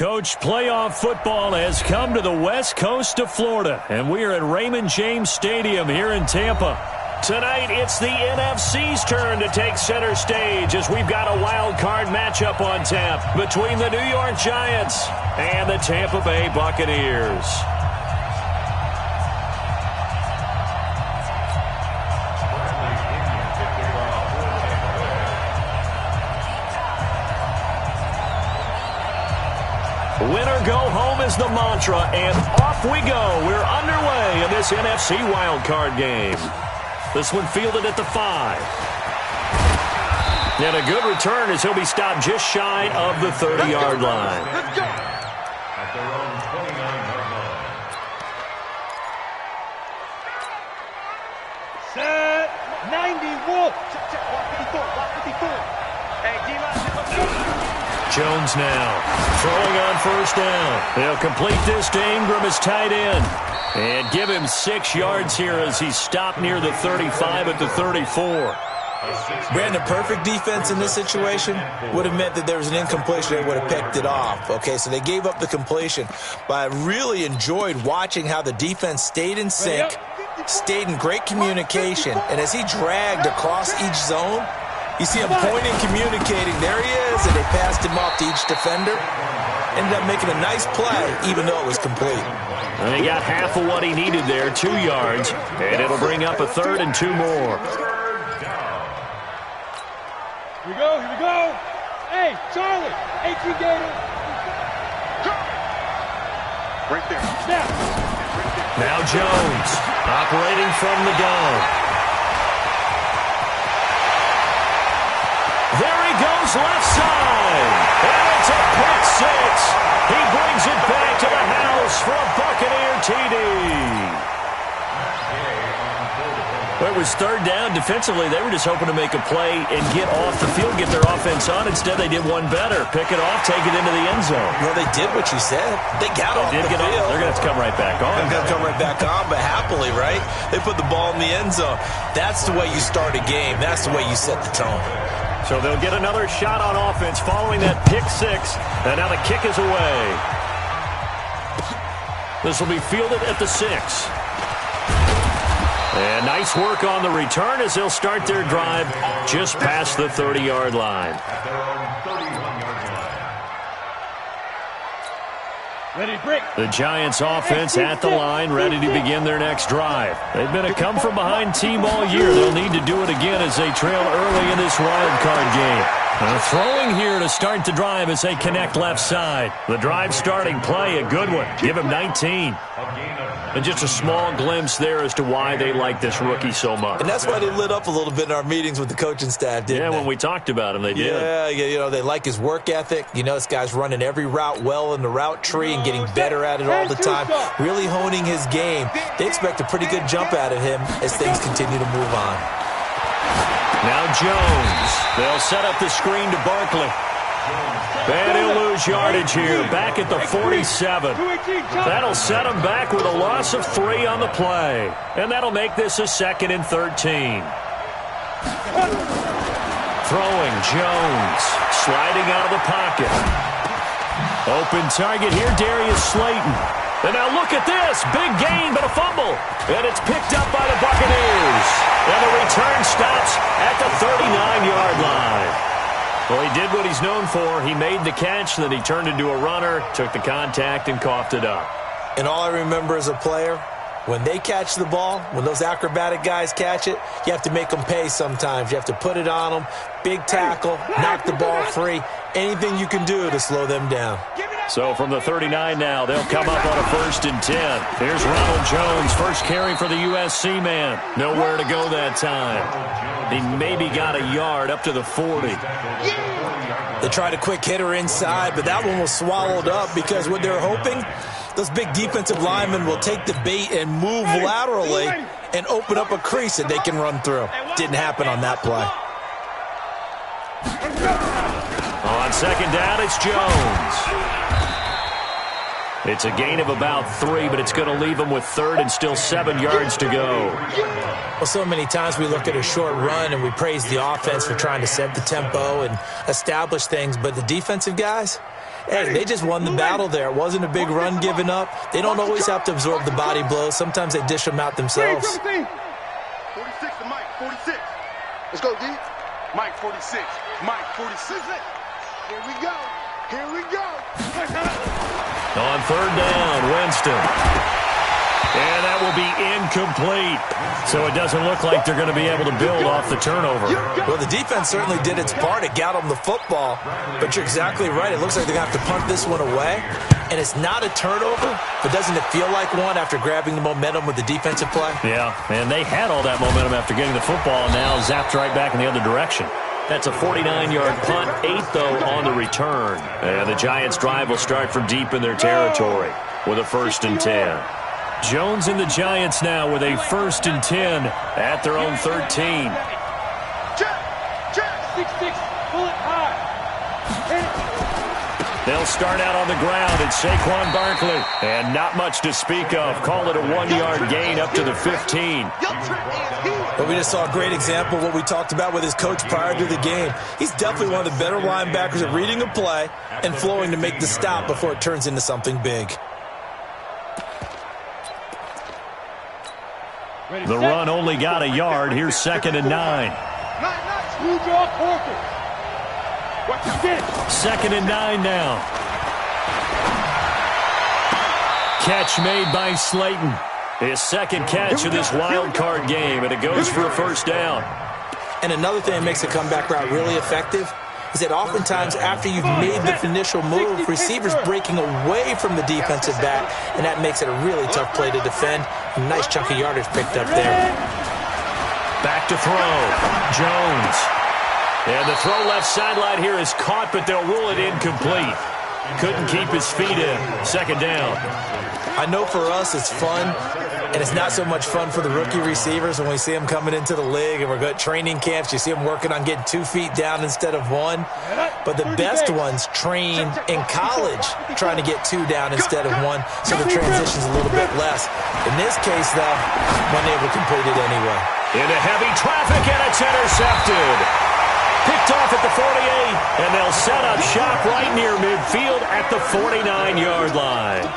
Coach, playoff football has come to the west coast of Florida, and we are at Raymond James Stadium here in Tampa. Tonight, it's the NFC's turn to take center stage as we've got a wild card matchup on tap between the New York Giants and the Tampa Bay Buccaneers. Winner go home is the mantra, and off we go. We're underway in this NFC wildcard game. This one fielded at the 5. And a good return as he'll be stopped just shy of the 30-yard line. Let's go. At their own 29-yard line. Set 90 Wolf. Check. Walk 54. Hey, Jones now throwing on first down. They'll complete this to Ingram as tight end. And give him 6 yards here as he's stopped near the 35 at the 34. Brandon, perfect defense in this situation would have meant that there was an incompletion. They would have picked it off. Okay, so they gave up the completion. But I really enjoyed watching how the defense stayed in sync, stayed in great communication. And as he dragged across each zone, you see him pointing, communicating. There he is, and they passed him off to each defender. Ended up making a nice play, even though it was complete. And he got half of what he needed there, 2 yards, and it'll bring up a 3rd and 2 more. Here we go. Hey, Charlie, 18 Gator. Right there. Snap. Now Jones, operating from the gun. There he goes, left side. And it's a pick 6. He brings it back to the house for a Buccaneer TD. Well, it was 3rd down. Defensively, they were just hoping to make a play and get off the field, get their offense on. Instead, they did one better. Pick it off, take it into the end zone. Well, they did what you said. They got off the field. They're going to have to come right back on. They're going to come right back on, but happily, right? They put the ball in the end zone. That's the way you start a game. That's the way you set the tone. So they'll get another shot on offense following that pick 6. And now the kick is away. This will be fielded at the 6. And nice work on the return as they'll start their drive just past the 30-yard line. At their own 31-yard line. Ready, break. The Giants offense at the line, ready to begin their next drive. They've been a come-from-behind team all year. They'll need to do it again as they trail early in this wild card game. Throwing here to start the drive as they connect left side. The drive starting play, a good one. Give him 19. And just a small glimpse there as to why they like this rookie so much. And that's why they lit up a little bit in our meetings with the coaching staff, didn't they? Yeah, when we talked about him, they did. Yeah, you know, they like his work ethic. You know, this guy's running every route well in the route tree and getting better at it all the time, really honing his game. They expect a pretty good jump out of him as things continue to move on. Now Jones. They'll set up the screen to Barkley. And he'll lose yardage here, back at the 47. That'll set him back with a loss of 3 on the play. And that'll make this a 2nd and 13. Throwing, Jones, sliding out of the pocket. Open target here, Darius Slayton. And now look at this, big gain, but a fumble. And it's picked up by the Buccaneers. And the return stops at the 39-yard line. Well, he did what he's known for. He made the catch, then he turned into a runner, took the contact, and coughed it up. And all I remember as a player, when they catch the ball, when those acrobatic guys catch it, you have to make them pay sometimes. You have to put it on them, big tackle, knock the ball free, anything you can do to slow them down. So from the 39 now, they'll come up on a 1st and 10. Here's Ronald Jones, first carry for the USC man. Nowhere to go that time. He maybe got a yard up to the 40. They tried a quick hitter inside, but that one was swallowed up because what they're hoping, those big defensive linemen will take the bait and move laterally and open up a crease that they can run through. Didn't happen on that play. On 2nd down, it's Jones. It's a gain of about 3, but it's going to leave them with 3rd and still 7 yards to go. Well, so many times we look at a short run and we praise the offense for trying to set the tempo and establish things, but the defensive guys, hey, they just won the battle there. It wasn't a big run given up. They don't always have to absorb the body blows. Sometimes they dish them out themselves. 46 to Mike, 46. Let's go, D. Mike, 46. Mike, 46. Here we go. Here we go. On third down, Winston. And that will be incomplete. So it doesn't look like they're going to be able to build off the turnover. Well, the defense certainly did its part. It got them the football. But you're exactly right. It looks like they're going to have to punt this one away. And it's not a turnover, but doesn't it feel like one after grabbing the momentum with the defensive play? Yeah, and they had all that momentum after getting the football, and now zapped right back in the other direction. That's a 49-yard punt, 8 though on the return. And the Giants' drive will start from deep in their territory with a 1st and 10. Jones and the Giants now with a 1st and 10 at their own 13. Check. 6-6. Pull it high. They'll start out on the ground. It's Saquon Barkley. And not much to speak of. Call it a 1-yard gain up to the 15. But we just saw a great example of what we talked about with his coach prior to the game. He's definitely one of the better linebackers at reading a play and flowing to make the stop before it turns into something big. The run only got a yard. Here's 2nd and 9. Blue draw corker. 2nd and 9 now. Catch made by Slayton. His second catch of this wild card game, and it goes for a 1st down. And another thing that makes a comeback route really effective is that oftentimes after you've made the initial move, receivers breaking away from the defensive back, and that makes it a really tough play to defend. A nice chunk of yardage picked up there. Back to throw. Jones. And the throw left sideline here is caught, but they'll rule it incomplete. Couldn't keep his feet in. 2nd down. I know for us it's fun, and it's not so much fun for the rookie receivers when we see them coming into the league and we're going to training camps. You see them working on getting 2 feet down instead of 1. But the best ones train in college trying to get 2 down instead of 1, so the transition's a little bit less. In this case, though, one able to complete it anyway. Into heavy traffic, and it's intercepted. Picked off at the 48, and they'll set up shop right near midfield at the 49-yard line.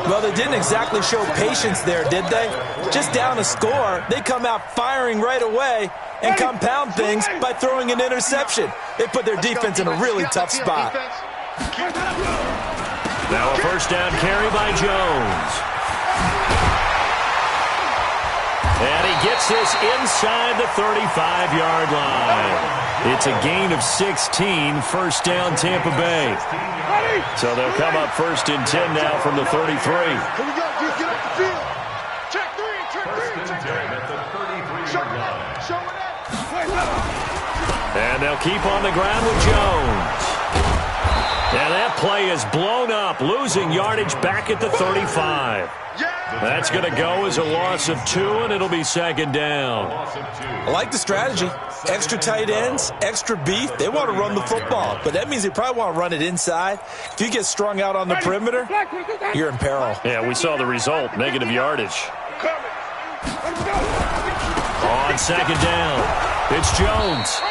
Well, they didn't exactly show patience there, did they? Just down a score, they come out firing right away and compound things by throwing an interception. They put their defense in a really tough spot. Now a 1st down carry by Jones. And he gets this inside the 35-yard line. It's a gain of 16, 1st down Tampa Bay. So they'll come up 1st and 10 now from the 33. Here we go, dude. Get up the field. Check 3. At the 33-yard line. Show it. And they'll keep on the ground with Jones. And that play is blown up, losing yardage back at the 35. That's going to go as a loss of 2, and it'll be 2nd down. I like the strategy. Extra tight ends, extra beef. They want to run the football, but that means they probably want to run it inside. If you get strung out on the perimeter, you're in peril. Yeah, we saw the result, negative yardage. On 2nd down, it's Jones.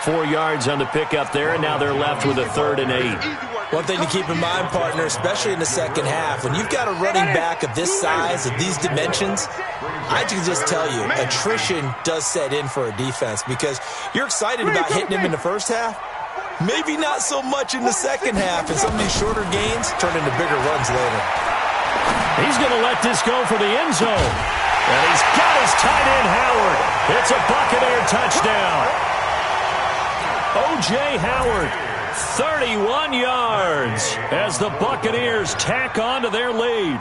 4 yards on the pickup there, and now they're left with a 3rd and 8. One thing to keep in mind, partner, especially in the second half, when you've got a running back of this size, of these dimensions, I can just tell you, attrition does set in for a defense because you're excited about hitting him in the first half. Maybe not so much in the second half, and some of these shorter gains turn into bigger runs later. He's going to let this go for the end zone. And he's got his tight end, Howard. It's a Buccaneer touchdown. O.J. Howard, 31 yards as the Buccaneers tack on to their lead.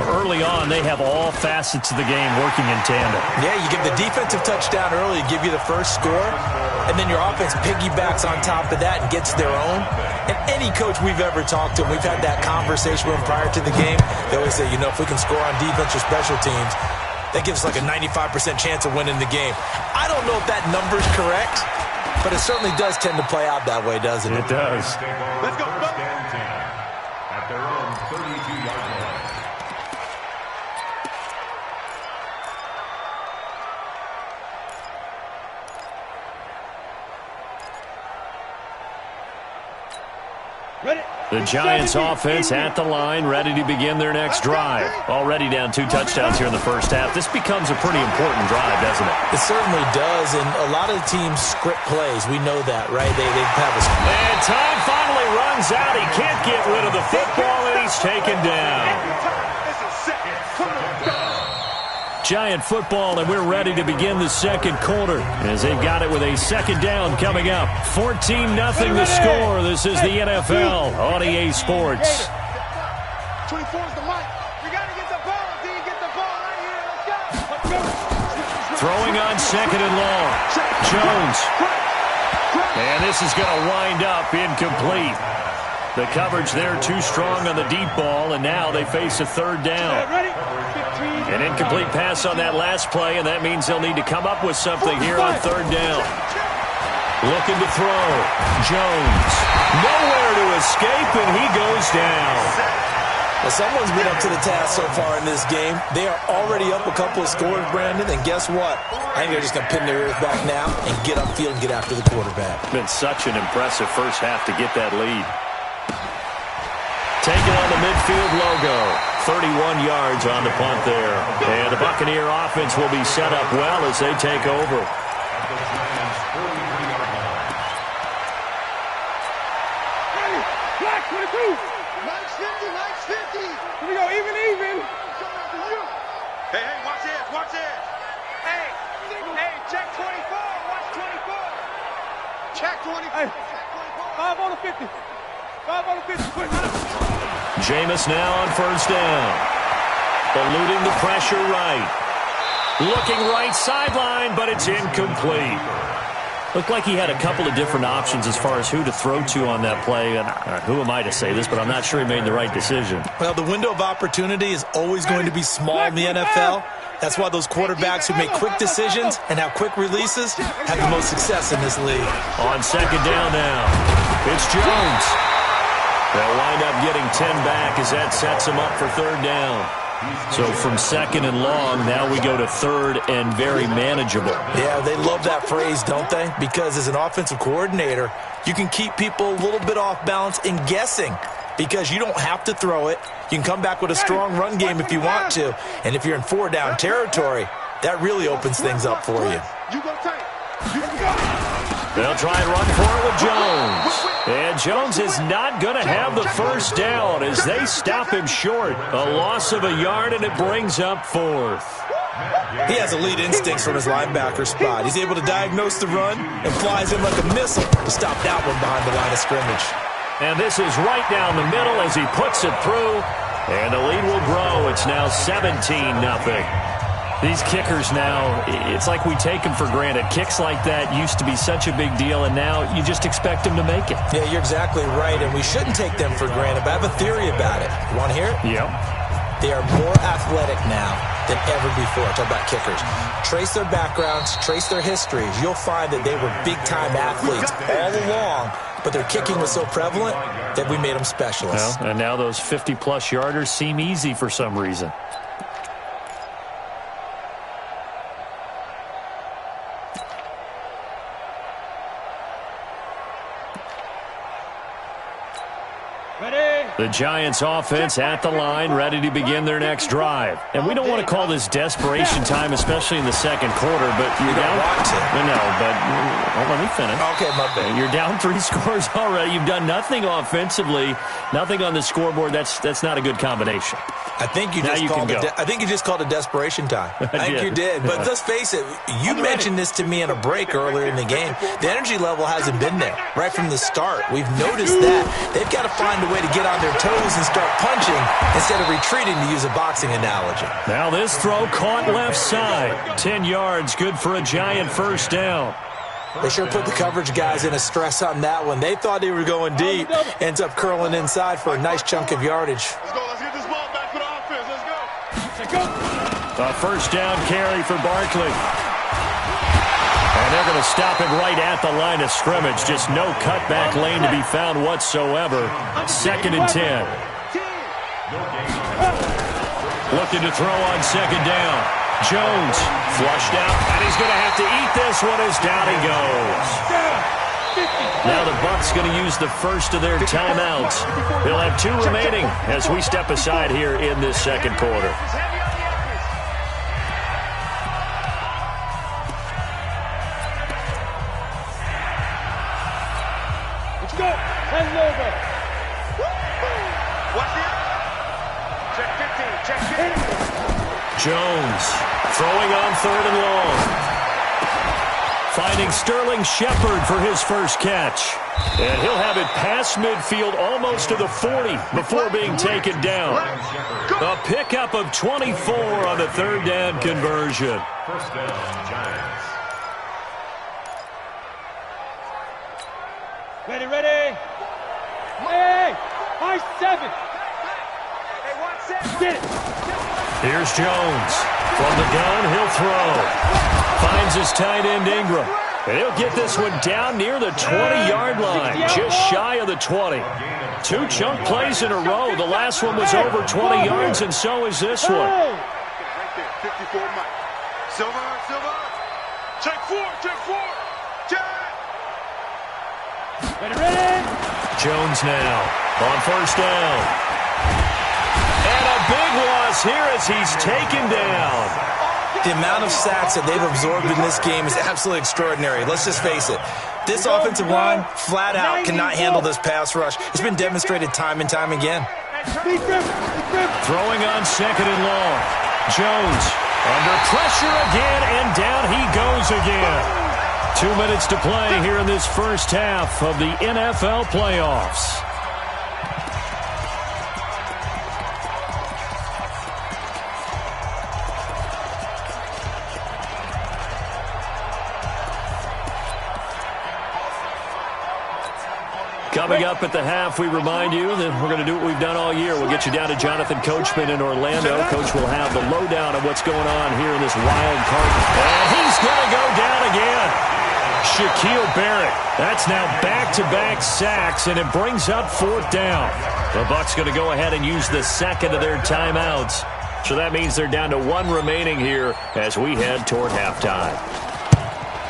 Early on, they have all facets of the game working in tandem. Yeah, you give the defensive touchdown early, give you the first score, and then your offense piggybacks on top of that and gets their own. And any coach we've ever talked to, we've had that conversation with them prior to the game, they always say, you know, if we can score on defense or special teams, that gives us like a 95% chance of winning the game. I don't know if that number's correct, but it certainly does tend to play out that way, doesn't it? It does. Let's go. At their own 32-yard line. The Giants offense at the line, ready to begin their next drive. Already down 2 touchdowns here in the first half. This becomes a pretty important drive, doesn't it? It certainly does, and a lot of the teams script plays. We know that, right? They have a... And time finally runs out. He can't get rid of the football, and he's taken down. Giant football, and we're ready to begin the second quarter as they've got it with a second down coming up. 14-0 the score. This is the NFL on EA Sports. 24 is the mic. You got to get the ball. Do you get the ball right here? Let's go. Throwing on second and long. Jones. And this is going to wind up incomplete. The coverage there too strong on the deep ball, and now they face a third down. An incomplete pass on that last play, and that means they'll need to come up with something here on third down. Looking to throw. Jones. Nowhere to escape, and he goes down. Well, someone's been up to the task so far in this game. They are already up a couple of scores, Brandon, and guess what? I think they're just going to pin their ears back now and get upfield and get after the quarterback. Been such an impressive first half to get that lead. Taking on the midfield logo. 31 yards on the punt there. And the Buccaneer offense will be set up well as they take over. Black 22. Mike's 50, Mike's 50. Here we go, even. Hey, watch this, watch this. Hey, check 24, watch 24. Check 24. Hey, Check 24. 5 on the 50. 5 on the 50. Quick, Jameis now on first down. Eluding the pressure right. Looking right sideline, but it's incomplete. Looked like he had a couple of different options as far as who to throw to on that play. And who am I to say this, but I'm not sure he made the right decision. Well, the window of opportunity is always going to be small in the NFL. That's why those quarterbacks who make quick decisions and have quick releases have the most success in this league. On second down now, it's Jones. They'll wind up getting 10 back as that sets them up for third down. So from second and long, now we go to third and very manageable. Yeah, they love that phrase, don't they? Because as an offensive coordinator, you can keep people a little bit off balance and guessing because you don't have to throw it. You can come back with a strong run game if you want to. And if you're in 4-down territory, that really opens things up for you. You go tight. They'll try and run for it with Jones. And Jones is not going to have the first down as they stop him short. A loss of a yard, and it brings up fourth. He has elite instincts from his linebacker spot. He's able to diagnose the run and flies in like a missile to stop that one behind the line of scrimmage. And this is right down the middle as he puts it through. And the lead will grow. It's now 17-0. These kickers now, it's like we take them for granted. Kicks like that used to be such a big deal, and now you just expect them to make it. Yeah, you're exactly right, and we shouldn't take them for granted, but I have a theory about it. You want to hear it? Yep. They are more athletic now than ever before. Talk about kickers. Trace their backgrounds, trace their histories. You'll find that they were big-time athletes all along, but their kicking was so prevalent that we made them specialists. Well, and now those 50-plus yarders seem easy for some reason. The Giants offense at the line, ready to begin their next drive. And we don't want to call this desperation time, especially in the second quarter, but you're down. No, but let me finish. Okay, my bad. You're down 3 scores already. You've done nothing offensively, nothing on the scoreboard. That's not a good combination. I think you just called it desperation time. I think you did. But let's face it, you mentioned this to me in a break earlier in the game. The energy level hasn't been there right from the start. We've noticed that. They've got to find a way to get on their toes and start punching instead of retreating, to use a boxing analogy. Now this throw caught left side. 10 yards, good for a Giant first down. They sure put the coverage guys in a stress on that one. They thought they were going deep. Ends up curling inside for a nice chunk of yardage. Let's go. Let's get this ball back for the offense. Let's go. A first down carry for Barkley. And they're going to stop him right at the line of scrimmage. Just no cutback lane to be found whatsoever. 2nd and 10. Looking to throw on second down. Jones flushed out, and he's going to have to eat this one as down he goes. Now the Bucs going to use the first of their timeouts. They'll have 2 remaining as we step aside here in this second quarter. Let's go. Hand it over. Watch it. Check 15. Check 15. Jones throwing on 3rd and long. Finding Sterling Shepard for his first catch. And he'll have it past midfield almost to the 40 before being taken down. A pickup of 24 on the 3rd down conversion. First down, Giants. Ready, ready. Hey, high 7. Get it. Here's Jones. From the gun, he'll throw. Finds his tight end Ingram. And he'll get this one down near the 20-yard line, just shy of the 20. 2 chunk plays in a row. The last one was over 20 yards, and so is this one. Right there, 54 Mike. Silver. Check 4. Check. Ready. Jones now on 1st down. And a big loss here as he's taken down. The amount of sacks that they've absorbed in this game is absolutely extraordinary. Let's just face it. This offensive line, flat out, cannot handle this pass rush. It's been demonstrated time and time again. Throwing on 2nd and long. Jones under pressure again, and down he goes again. 2 minutes to play here in this first half of the NFL playoffs. Coming up at the half, we remind you that we're going to do what we've done all year. We'll get you down to Jonathan Coachman in Orlando. Coach will have the lowdown of what's going on here in this wild card. And he's going to go down again. Shaquille Barrett. That's now back-to-back sacks, and it brings up 4th down. The Bucs going to go ahead and use the second of their timeouts. So that means they're down to 1 remaining here as we head toward halftime.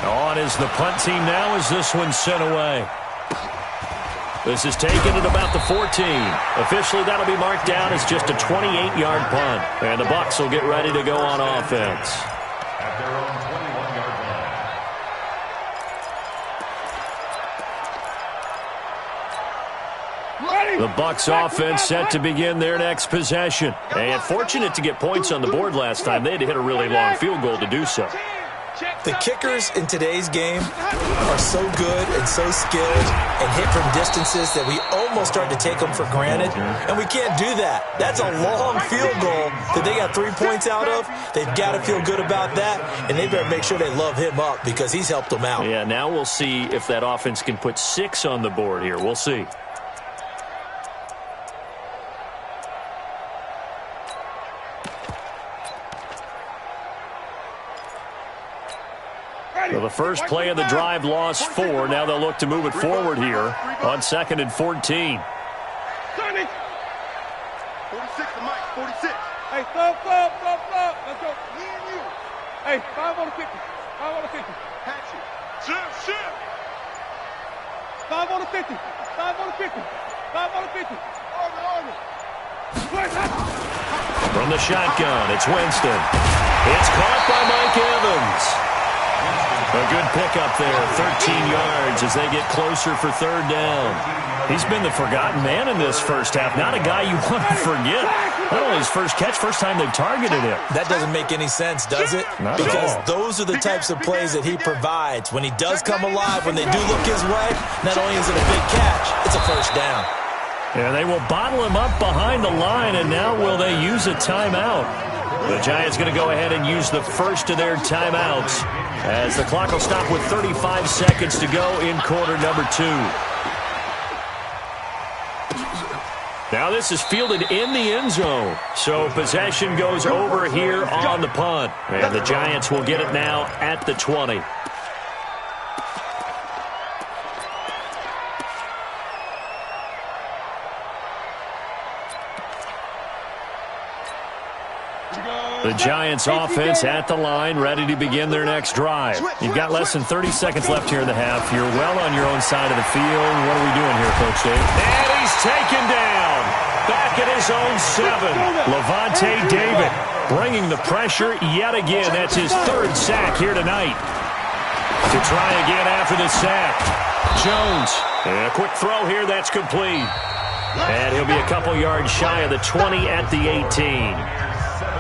On is the punt team now as this one's sent away. This is taken at about the 14. Officially, that'll be marked down as just a 28-yard punt. And the Bucs will get ready to go on offense. At their own 21-yard line. The Bucs offense set to begin their next possession. And fortunate to get points on the board last time. They had to hit a really long field goal to do so. The kickers in today's game are so good and so skilled and hit from distances that we almost start to take them for granted, and we can't do that. That's a long field goal that they got 3 points out of. They've got to feel good about that, and they better make sure they love him up because he's helped them out. Yeah, now we'll see if that offense can put 6 on the board here. We'll see. So the first play of the drive lost 4. Now they'll look to move it forward here on 2nd and 14. 46 to Mike. 46. Hey, stop. Let's go. Me and you. Hey, 5 on the 50. 5 on the 50. Patch it. Shift. 5 on the 50. 5 on the 50. 5 on the 50. Army. From the shotgun, it's Winston. It's caught by Mike Evans. A good pickup there, 13 yards as they get closer for 3rd down. He's been the forgotten man in this first half. Not a guy you want to forget. Not only his first catch, first time they've targeted him. That doesn't make any sense, does it? Not at because all. those are the types of plays that he provides. When he does come alive, when they do look his way, not only is it a big catch, it's a first down. Yeah, they will bottle him up behind the line, and now will they use a timeout? The Giants going to go ahead and use the first of their timeouts as the clock will stop with 35 seconds to go in quarter number 2. Now this is fielded in the end zone, so possession goes over here on the punt. And the Giants will get it now at the 20. The Giants offense at the line, ready to begin their next drive. You've got less than 30 seconds left here in the half. You're well on your own side of the field. What are we doing here, Coach Dave? And he's taken down. Back at his own 7. Levante David bringing the pressure yet again. That's his 3rd sack here tonight. To try again after the sack. Jones. A quick throw here. That's complete. And he'll be a couple yards shy of the 20 at the 18.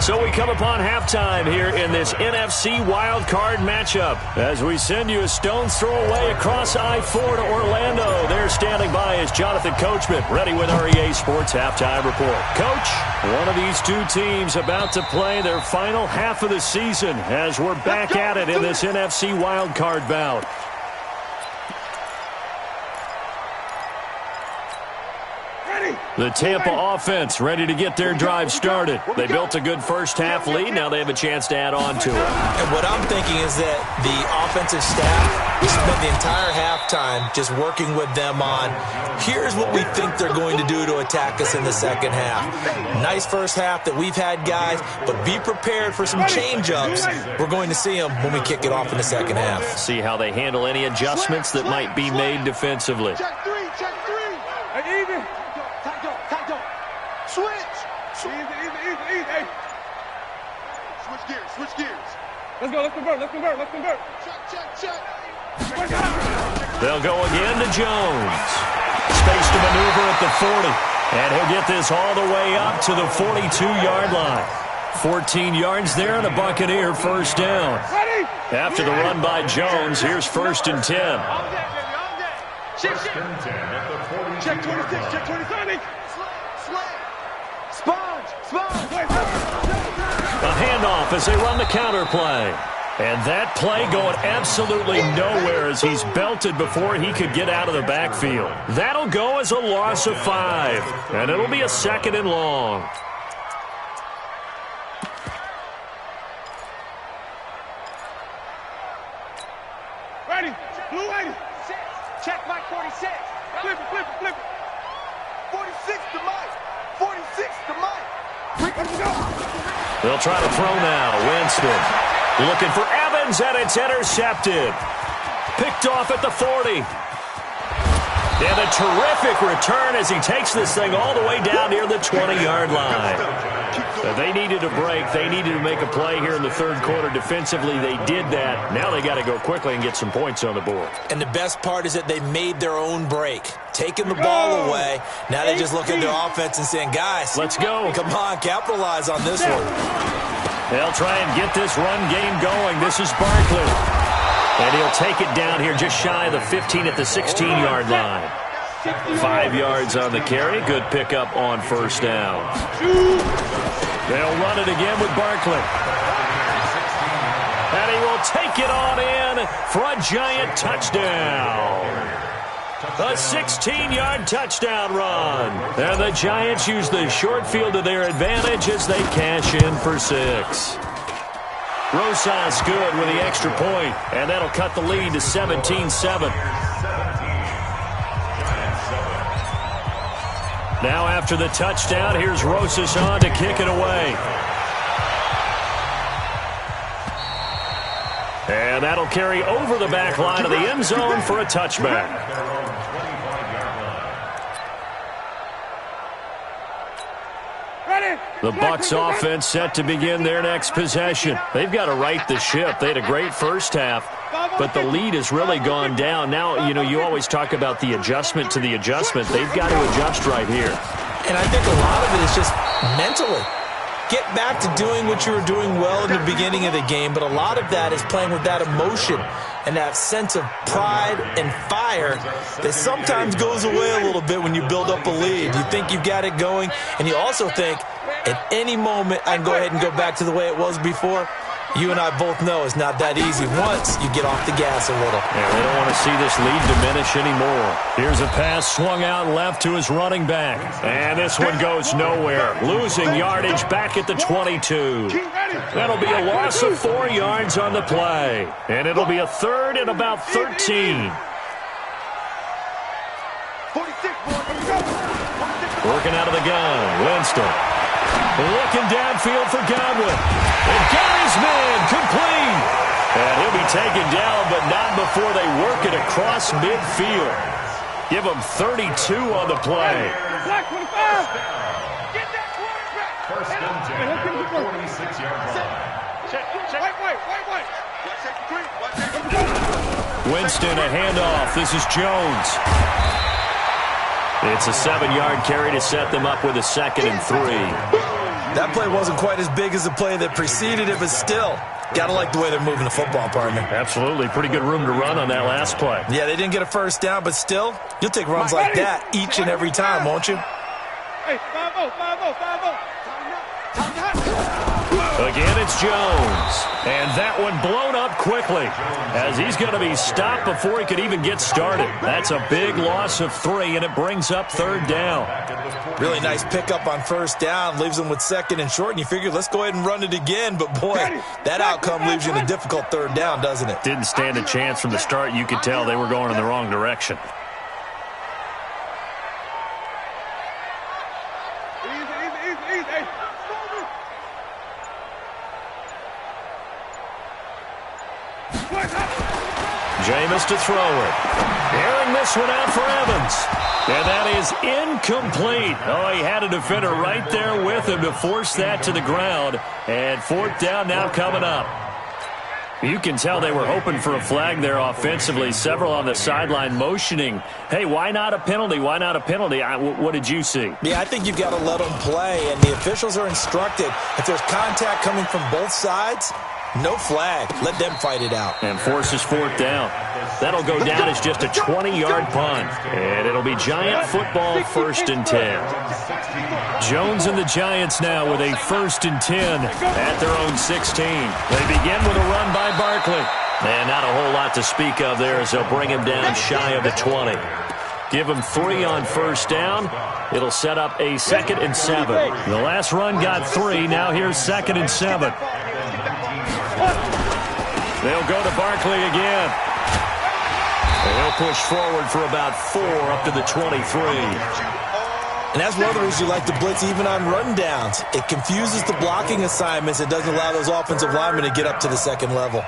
So we come upon halftime here in this NFC wildcard matchup as we send you a stone's throw away across I-4 to Orlando. There standing by is Jonathan Coachman, ready with our EA Sports Halftime Report. Coach, one of these two teams about to play their final half of the season as we're back at it in this NFC wildcard bout. The Tampa offense ready to get their drive started. They built a good first-half lead. Now they have a chance to add on to it. And what I'm thinking is that the offensive staff spent the entire halftime just working with them on, here's what we think they're going to do to attack us in the second half. Nice first half that we've had, guys, but be prepared for some change-ups. We're going to see them when we kick it off in the second half. See how they handle any adjustments that might be made defensively. Check 3, check 3. Hey, easy. Switch. Easy. Hey. Switch gears. Let's convert. Check. They'll go again to Jones. Space to maneuver at the 40. And he'll get this all the way up to the 42-yard line. 14 yards there and a Buccaneer first down. After the run by Jones, here's 1st and 10. First and 10 at the 42. Check 26, check 27. A handoff as they run the counter play. And that play going absolutely nowhere as he's belted before he could get out of the backfield. That'll go as a loss of 5. And it'll be a 2nd and long. Ready. Blue 80. Check Mike 46. Flip it. 46 to Mike. 46 to Mike. Let's go. They'll try to throw now. Winston looking for Evans, and it's intercepted. Picked off at the 40. And a terrific return as he takes this thing all the way down near the 20-yard line. They needed a break. They needed to make a play here in the 3rd quarter. Defensively, they did that. Now they got to go quickly and get some points on the board. And the best part is that they made their own break. Taking the ball away. Now they just look at their offense and saying, guys, let's go. Come on, capitalize on this one. They'll try and get this run game going. This is Barkley. And he'll take it down here just shy of the 15 at the 16-yard line. 5 yards on the carry. Good pickup on first down. They'll run it again with Barkley. And he will take it on in for a giant touchdown. A 16-yard touchdown run. And the Giants use the short field to their advantage as they cash in for 6. Rosas good with the extra point, and that'll cut the lead to 17-7. Now after the touchdown, here's Rosas on to kick it away. And that'll carry over the back line of the end zone for a touchback. The Bucs offense set to begin their next possession. They've got to right the ship. They had a great first half, but the lead has really gone down. Now, you always talk about the adjustment to the adjustment. They've got to adjust right here. And I think a lot of it is just mentally. Get back to doing what you were doing well in the beginning of the game, but a lot of that is playing with that emotion and that sense of pride and fire that sometimes goes away a little bit when you build up a lead. You think you've got it going, and you also think at any moment I can go ahead and go back to the way it was before. You and I both know it's not that easy once you get off the gas a little. Yeah, they don't want to see this lead diminish anymore. Here's a pass swung out left to his running back. And this one goes nowhere. Losing yardage back at the 22. That'll be a loss of 4 yards on the play. And it'll be a 3rd and about 13. Working out of the gun. Winston. Looking downfield for Godwin. Godwin. And got his man complete. And he'll be taken down, but not before they work it across midfield. Give him 32 on the play. Black 25. Get that quarterback. First and 10, 46-yard line. Wait. Winston, a handoff. This is Jones. It's a 7-yard carry to set them up with a 2nd and 3. That play wasn't quite as big as the play that preceded it, but still, gotta like the way they're moving the football, partner. Absolutely. Pretty good room to run on that last play. Yeah, they didn't get a first down, but still, you'll take runs like that each and every time, won't you? Hey, 5-0. Again, it's Jones. And that one blown up quickly as he's going to be stopped before he could even get started. That's a big loss of 3, and it brings up 3rd down. Really nice pickup on first down. Leaves them with 2nd and short, and you figure, let's go ahead and run it again. But, boy, that outcome leaves you in a difficult 3rd down, doesn't it? Didn't stand a chance from the start. You could tell they were going in the wrong direction. Easy. Jameis to throw it. Airing this one out for Evans. And that is incomplete. Oh, he had a defender right there with him to force that to the ground. And 4th down now coming up. You can tell they were hoping for a flag there offensively. Several on the sideline motioning, hey, why not a penalty? Why not a penalty? What did you see? Yeah, I think you've got to let them play, and the officials are instructed. If there's contact coming from both sides, no flag. Let them fight it out. And forces 4th down. That'll go down as just a 20-yard punt. And it'll be Giant football, 1st and 10. Jones and the Giants now with a 1st and 10 at their own 16. They begin with a run by Barkley. And not a whole lot to speak of there as they'll bring him down shy of the 20. Give him 3 on 1st down. It'll set up a 2nd and 7. The last run got 3. Now here's 2nd and 7. They'll go to Barkley again. And he'll push forward for about 4 up to the 23. And that's one of the reasons you like to blitz even on run downs. It confuses the blocking assignments. It doesn't allow those offensive linemen to get up to the 2nd level.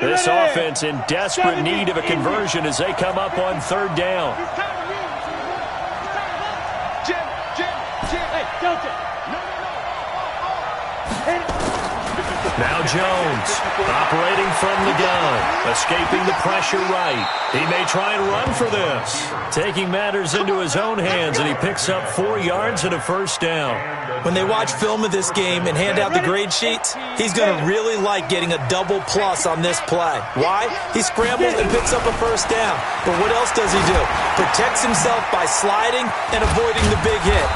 This offense in desperate need of a conversion as they come up on 3rd down. Now Jones, operating from the gun, escaping the pressure right. He may try and run for this. Taking matters into his own hands, and he picks up 4 yards and a 1st down. When they watch film of this game and hand out the grade sheets, he's going to really like getting a double plus on this play. Why? He scrambles and picks up a 1st down. But what else does he do? Protects himself by sliding and avoiding the big hit.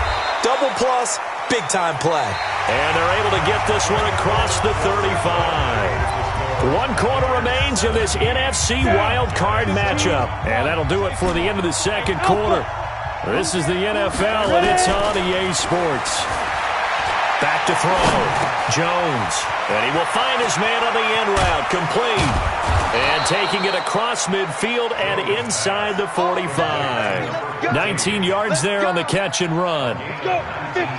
Double plus, big-time play. And they're able to get this one across the 35. 1 quarter remains in this NFC wildcard matchup. And that'll do it for the end of the 2nd quarter. This is the NFL, and it's on EA Sports. Back to throw. Jones. And he will find his man on the end route. Complete. And taking it across midfield and inside the 45. 19 yards there on the catch and run.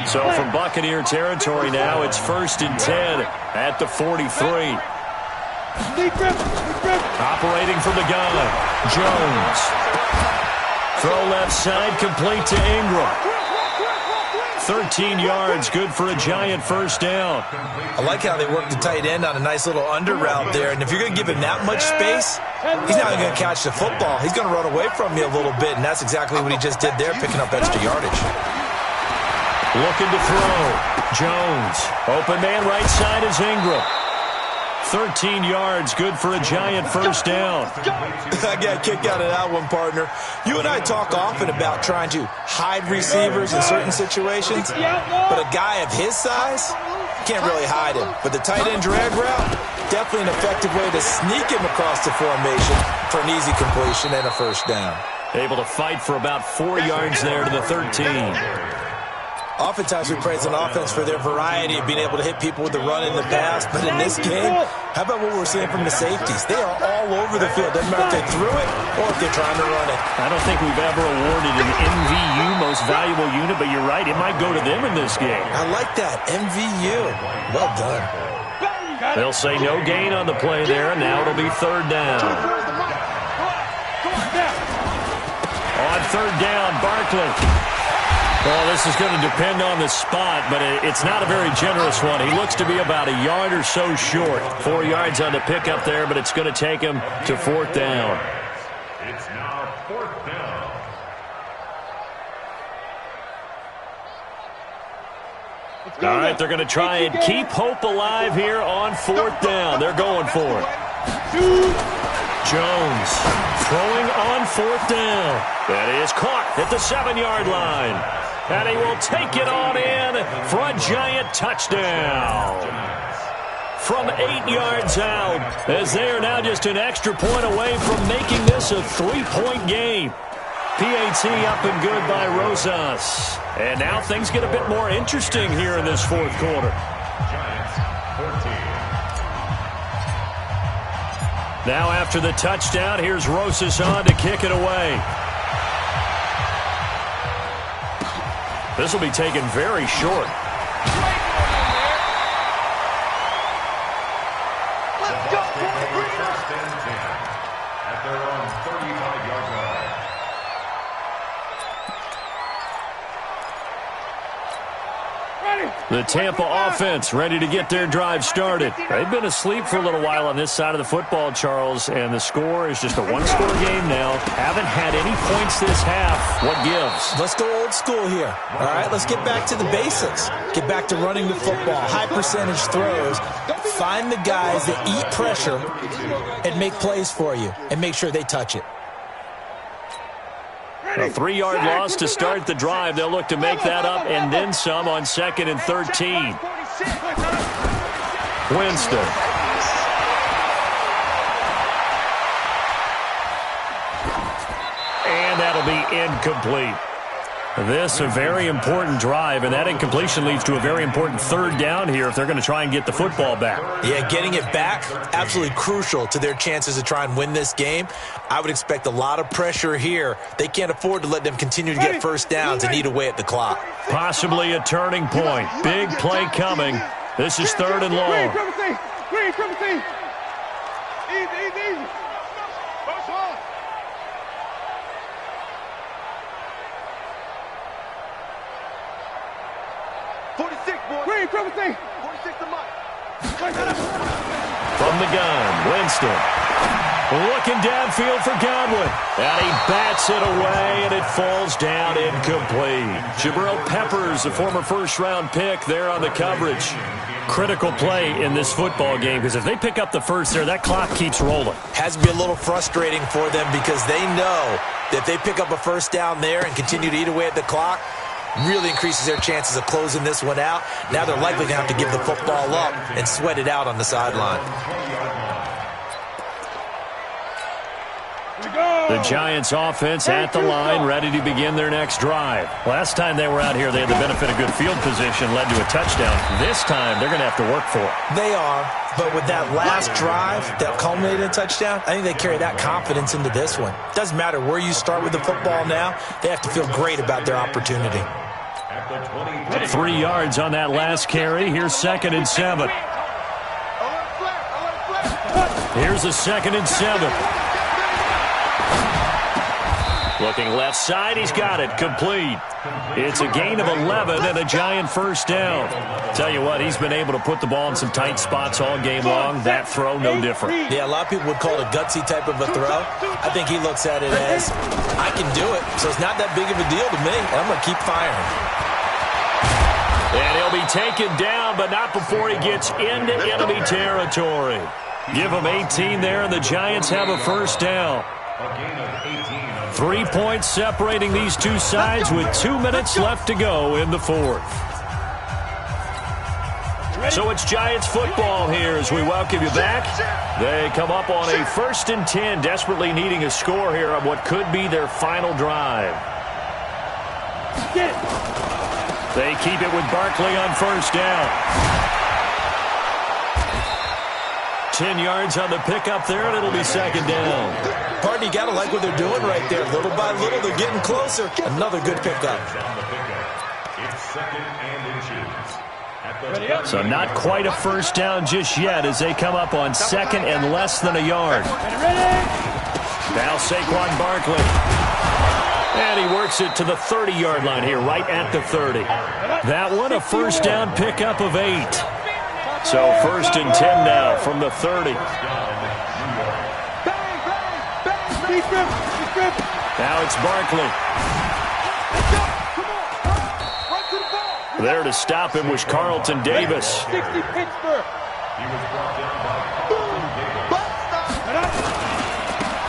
So from Buccaneer territory now, it's 1st and 10 at the 43. Operating from the gun, Jones. Throw left side, complete to Ingram. 13 yards, good for a Giant 1st down. I like how they work the tight end on a nice little under route there. And if you're going to give him that much space, he's not going to catch the football. He's going to run away from you a little bit, and that's exactly what he just did there, picking up extra yardage. Looking to throw. Jones. Open man right side is Ingram. 13 yards, good for a Giant 1st down. I got a kick out of that one, partner. You and I talk often about trying to hide receivers in certain situations, but a guy of his size can't really hide him. But the tight end drag route, definitely an effective way to sneak him across the formation for an easy completion and a 1st down. Able to fight for about 4 yards there to the 13. Oftentimes we praise an offense for their variety of being able to hit people with the run in the pass, but in this game, how about what we're seeing from the safeties? They are all over the field. Doesn't matter if they threw it or if they're trying to run it. I don't think we've ever awarded an MVU, most valuable unit, but you're right, it might go to them in this game. I like that, MVU. Well done. They'll say no gain on the play there, and now it'll be third down. On third down, Barkley. Well, this is going to depend on the spot, but it's not a very generous one. He looks to be about a yard or so short. 4 yards on the pickup there, but it's going to take him to fourth down. It's now fourth down. All right, they're going to try and keep hope alive here on fourth down. They're going for it. Jones throwing on fourth down. That is caught at the 7-yard line. And he will take it on in for a Giant touchdown. From 8 yards out, as they are now just an extra point away from making this a 3-point game. PAT up and good by Rosas. And now things get a bit more interesting here in this fourth quarter. Giants 14. Now after the touchdown, here's Rosas on to kick it away. This will be taken very short. Let's go, First and 10 at their own 35-yard line. The Tampa offense ready to get their drive started. They've been asleep for a little while on this side of the football, Charles, and the score is just a one-score game now. Haven't had any points this half. What gives? Let's go old school here. All right, let's get back to the basics. Get back to running the football, high percentage throws. Find the guys that eat pressure and make plays for you and make sure they touch it. A 3-yard loss to start the drive. They'll look to make that up and then some on 2nd and 13. Winston. And that'll be incomplete. This a very important drive, and that incompletion leads to a very important third down here if they're going to try and get the football back. Yeah, getting it back, absolutely crucial to their chances to try and win this game. I would expect a lot of pressure here. They can't afford to let them continue to get first downs and eat away at the clock. Possibly a turning point. Big play coming. This is third and long. Green, triple team. Easy. First one. Green, triple team. 46 to Mike. From the gun, Winston. Looking downfield for Godwin. And he bats it away, and it falls down incomplete. Jabril Peppers, a former first-round pick there on the coverage. Critical play in this football game, because if they pick up the first there, that clock keeps rolling. Has to be a little frustrating for them because they know that if they pick up a first down there and continue to eat away at the clock, really increases their chances of closing this one out. Now they're likely going to have to give the football up and sweat it out on the sideline. The Giants offense at the line, ready to begin their next drive. Last time they were out here, they had the benefit of good field position, led to a touchdown. This time, they're going to have to work for it. They are, but with that last drive that culminated in a touchdown, I think they carry that confidence into this one. Doesn't matter where you start with the football now, they have to feel great about their opportunity. 3 yards on that last carry. Here's 2nd and 7. Here's a 2nd and 7. Looking left side, he's got it, complete. It's a gain of 11 and a Giant first down. Tell you what, he's been able to put the ball in some tight spots all game long. That throw, no different. Yeah, a lot of people would call it a gutsy type of a throw. I think he looks at it as, I can do it, so it's not that big of a deal to me. I'm going to keep firing. And he'll be taken down, but not before he gets into enemy territory. Give him 18 there, and the Giants have a first down. 3 points separating these two sides with 2 minutes left to go in the fourth. So it's Giants football here as we welcome you back. They come up on a 1st and 10, desperately needing a score here on what could be their final drive. They keep it with Barkley on first down. 10 yards on the pickup there, and it'll be second down. Pardon, you got to like what they're doing right there. Little by little, they're getting closer. Another good pickup. It's second and inches. So not quite a first down just yet as they come up on second and less than a yard. Now Saquon Barkley. And he works it to the 30-yard line here, right at the 30. That one, a first down pickup of 8. So first and 10 now from the 30. Now it's Barkley. There to stop him was Carlton Davis. 60 Pittsburgh.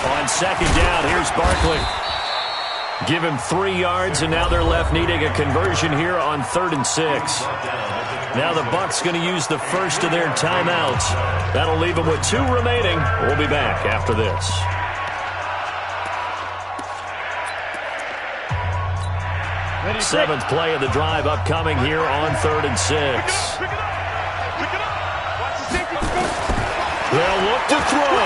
On second down, here's Barkley. Give him 3 yards, and now they're left needing a conversion here on 3rd and 6. Now the Bucs going to use the first of their timeouts. That'll leave them with 2 remaining. We'll be back after this. Seventh play of the drive upcoming here on 3rd and 6. They'll look to throw.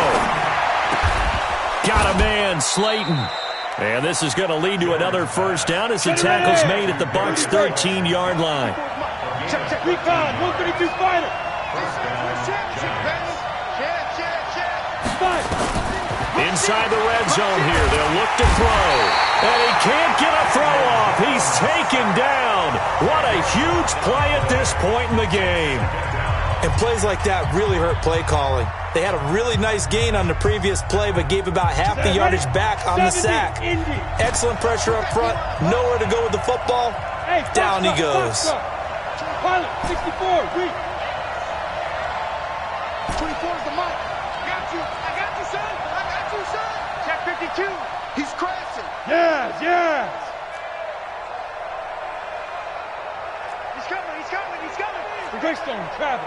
Got a man, Slayton. And this is going to lead to another first down as the tackle's made at the Bucs' 13-yard line. Check, recon, 132 fighter. Inside the red zone here, they'll look to throw. And he can't get a throw off. He's taken down. What a huge play at this point in the game. And plays like that really hurt play calling. They had a really nice gain on the previous play, but gave about half the yardage back on the sack. Excellent pressure up front. Nowhere to go with the football. Down he goes. Pilot, 64, read. 24 is the mic. I got you, son. Check 52. He's crashing. Yes. He's coming. The Greystone, travel.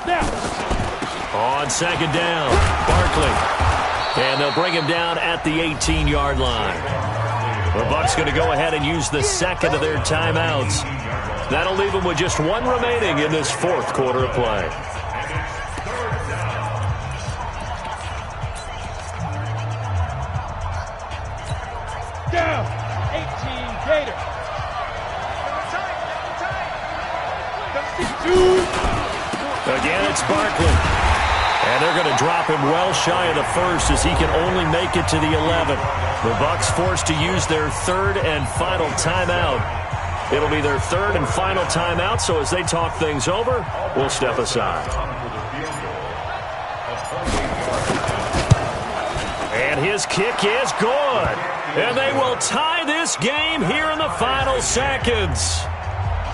Now. On second down, Barkley. And they'll bring him down at the 18-yard line. The Bucs going to go ahead and use the second of their timeouts. That'll leave them with just 1 remaining in this 4th quarter of play. Down. 18 Gator. Again, it's Barkley. And they're going to drop him well shy of the 1st as he can only make it to the 11. The Bucs forced to use their 3rd and final timeout. It'll be their 3rd and final timeout, so as they talk things over, we'll step aside. And his kick is good. And they will tie this game here in the final seconds.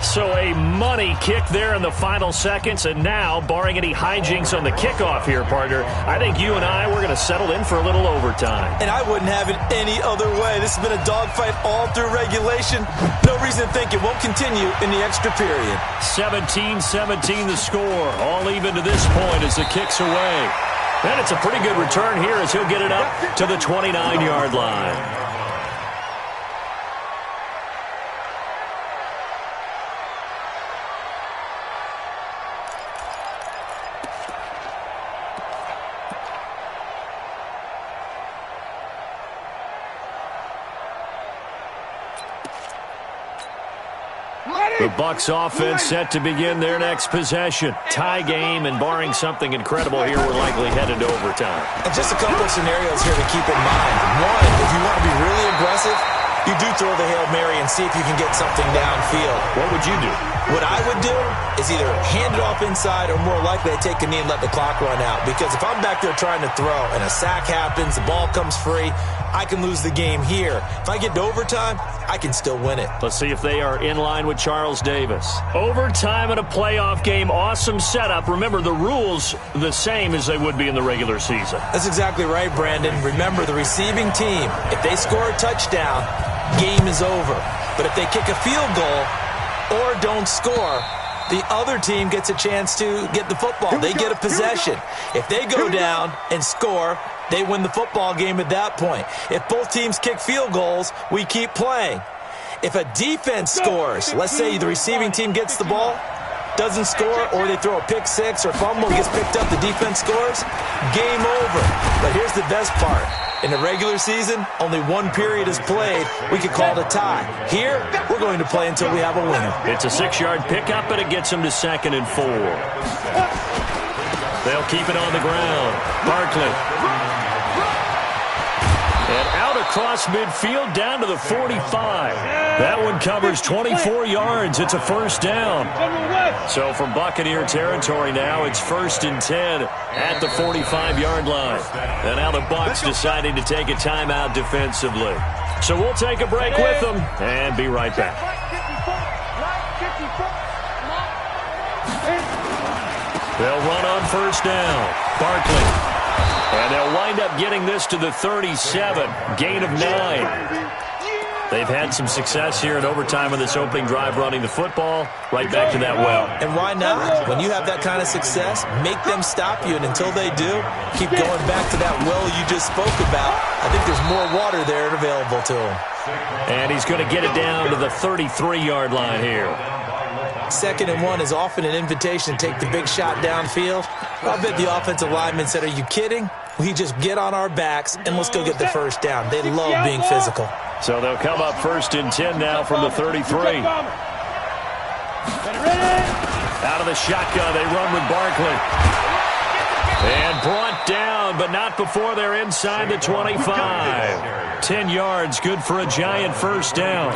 So a money kick there in the final seconds, and now, barring any hijinks on the kickoff here, partner, I think you and we're going to settle in for a little overtime. And I wouldn't have it any other way. This has been a dogfight all through regulation. No reason to think it won't continue in the extra period. 17-17 the score, all even to this point as the kick's away. And it's a pretty good return here as he'll get it up to the 29-yard line. The Bucs offense set to begin their next possession. Tie game, and barring something incredible here, we're likely headed to overtime. And just a couple of scenarios here to keep in mind. One, if you want to be really aggressive, you do throw the Hail Mary and see if you can get something downfield. What would you do? What I would do is either hand it off inside or more likely I take a knee and let the clock run out. Because if I'm back there trying to throw and a sack happens, the ball comes free, I can lose the game here. If I get to overtime, I can still win it. Let's see if they are in line with Charles Davis. Overtime in a playoff game, awesome setup. Remember, the rules the same as they would be in the regular season. That's exactly right, Brandon. Remember, the receiving team, if they score a touchdown, game is over. But if they kick a field goal or don't score, the other team gets a chance to get the football. They get a possession. If they go down and score, They win the football game at that point. If both teams kick field goals, we keep playing. If a defense scores, let's say the receiving team gets the ball, doesn't score, or they throw a pick six or fumble, gets picked up, the defense scores, game over. But here's the best part. In the regular season, only one period is played. We could call it a tie. Here, we're going to play until we have a winner. It's a 6-yard pickup, and it gets them to 2nd and 4. They'll keep it on the ground. Barkley. And out across midfield down to the 45. That one covers 24 yards. It's a first down. So from Buccaneer territory now, it's 1st and 10 at the 45-yard line. And now the Bucs deciding to take a timeout defensively. So we'll take a break with them and be right back. They'll run on first down. Barkley. And they'll wind up getting this to the 37. Gain of 9. They've had some success here in overtime on this opening drive running the football. Right back to that well. And why not? When you have that kind of success, make them stop you. And until they do, keep going back to that well you just spoke about. I think there's more water there available to him. And he's going to get it down to the 33-yard line here. 2nd and 1 is often an invitation to take the big shot downfield. I bet the offensive lineman said, are you kidding? We just get on our backs and let's go get the first down. They love being physical. So they'll come up 1st and 10 now from the 33. Out of the shotgun, they run with Barkley. And brought down, but not before they're inside the 25. 10 yards, good for a giant first down.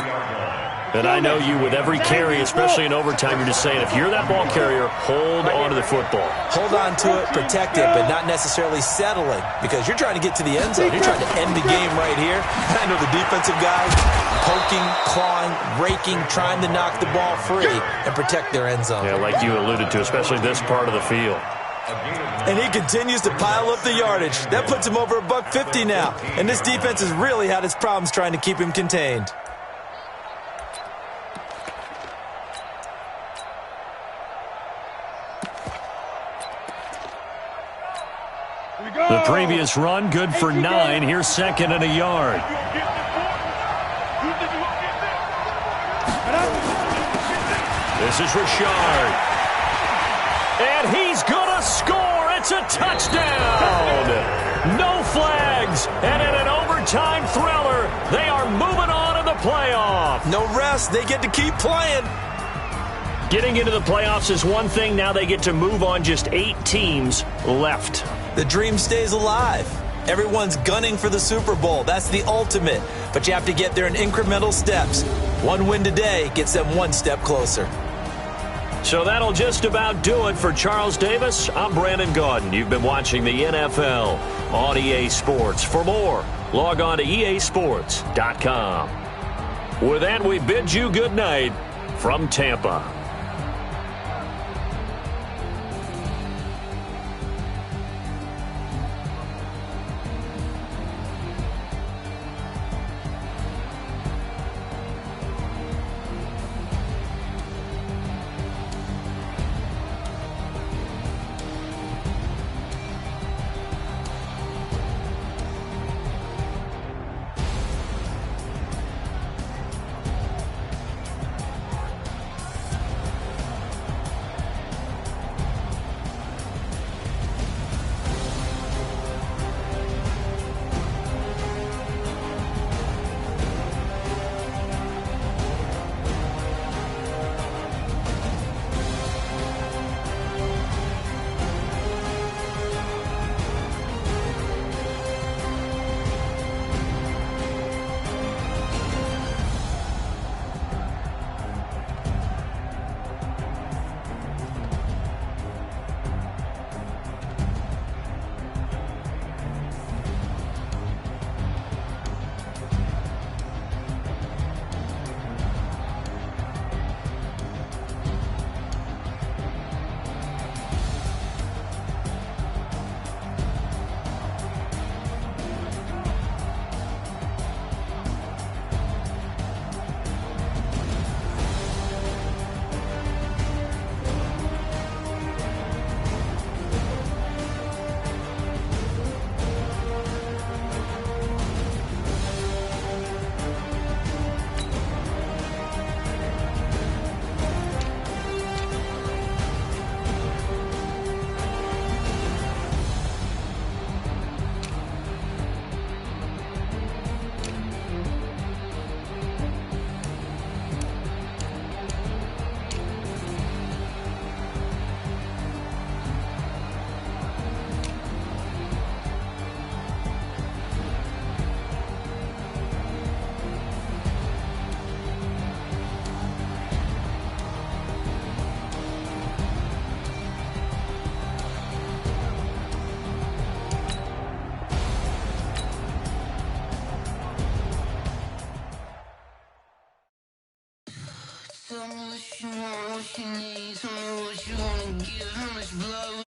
And I know you with every carry, especially in overtime, you're just saying if you're that ball carrier, hold on to the football. Hold on to it, protect it, but not necessarily settling because you're trying to get to the end zone. You're trying to end the game right here. I know the defensive guys poking, clawing, raking, trying to knock the ball free and protect their end zone. Yeah, like you alluded to, especially this part of the field. And he continues to pile up the yardage. That puts him over $150 now. And this defense has really had its problems trying to keep him contained. The previous run, good for 9. Here's 2nd and a yard. This is Richard. And he's going to score. It's a touchdown. No flags. And in an overtime thriller, they are moving on in the playoff. No rest. They get to keep playing. Getting into the playoffs is one thing. Now they get to move on. Just 8 teams left. The dream stays alive. Everyone's gunning for the Super Bowl. That's the ultimate. But you have to get there in incremental steps. One win today gets them one step closer. So that'll just about do it for Charles Davis. I'm Brandon Gaudin. You've been watching the NFL on EA Sports. For more, log on to easports.com. With that, we bid you good night from Tampa. Tell me what you want, what you need. Tell me what you wanna give. How much blood